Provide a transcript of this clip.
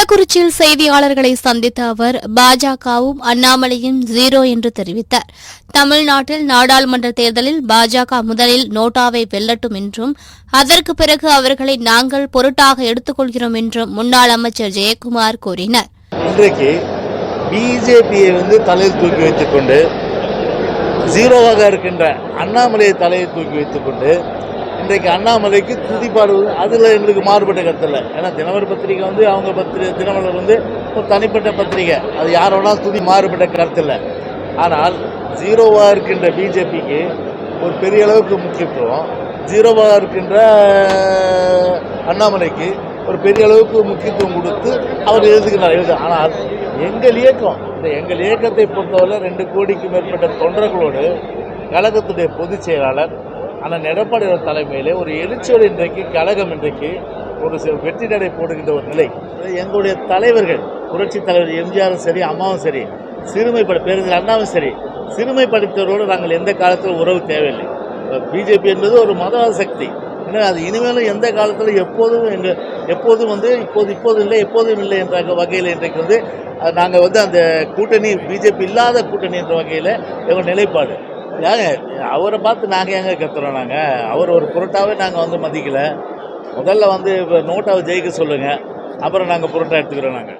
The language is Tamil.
கள்ளக்குறிச்சியில் செய்தியாளர்களை சந்தித்த அவர் பாஜகவும் அண்ணாமலையும் 0 என்று தெரிவித்தார். தமிழ்நாட்டில் நாடாளுமன்ற தேர்தலில் பாஜக முதலில் நோட்டாவை வெல்லட்டும் என்றும் அதற்கு பிறகு அவர்களை நாங்கள் பொருட்டாக எடுத்துக் கொள்கிறோம் என்றும் முன்னாள் அமைச்சர் ஜெயக்குமார் கூறினார். இன்றைக்கு பிஜேபியை தலையில் தூக்கி வைத்துக் கொண்டு 0வாக இருக்கின்ற அண்ணாமலையை தலையை தூக்கி வைத்துக் கொண்டு இன்றைக்கு அண்ணாமலைக்கு துதிப்பாடுவது அதில் எங்களுக்கு மாறுபட்ட கருத்து இல்லை. ஏன்னா தினமலர் பத்திரிகை அவங்க தினமலர் ஒரு தனிப்பட்ட பத்திரிகை, அது யாரோனாலும் துதி மாறுபட்ட கருத்து இல்லை. ஆனால் 0வாக இருக்கின்ற பிஜேபிக்கு ஒரு பெரிய அளவுக்கு முக்கியத்துவம், 0வாக இருக்கின்ற அண்ணாமலைக்கு ஒரு பெரிய அளவுக்கு முக்கியத்துவம் கொடுத்து அவர் எழுதுகிறார். ஆனால் எங்கள் இயக்கத்தை பொறுத்தவரை 2 கோடிக்கு மேற்பட்ட தொண்டர்களோடு கழகத்துடைய பொதுச் செயலாளர் அண்ணன் எடப்பாடியோட தலைமையிலே ஒரு எழுச்சியோடு இன்றைக்கு கழகம் ஒரு வெற்றி நடை போடுகின்ற ஒரு நிலை. எங்களுடைய தலைவர்கள் புரட்சி தலைவர் எம்ஜிஆரும் சரி, அம்மாவும் சரி, பேருந்தில் அண்ணாவும் சரி, சிறுமைப்படுத்தவரோடு நாங்கள் எந்த காலத்திலும் உறவு தேவையில்லை. பிஜேபி என்பது ஒரு மதவாத சக்தி. ஏன்னா அது இனிமேலும் எந்த காலத்தில் எப்போதும் இப்போது இல்லை, எப்போதும் இல்லை என்ற வகையில் இன்றைக்கு நாங்கள் அந்த கூட்டணி பிஜேபி இல்லாத கூட்டணி என்ற வகையில் எங்கள் நிலைப்பாடு. அவரை பார்த்து நாங்கள் எங்கே கத்துறோம்? அவர் ஒரு பொருட்டாவே நாங்கள் மதிக்கலை. முதல்ல இப்போ நோட்டாவை ஜெயிக்க சொல்லுங்கள், அப்புறம் நாங்கள் பொருட்டா எடுத்துக்கிறோம்.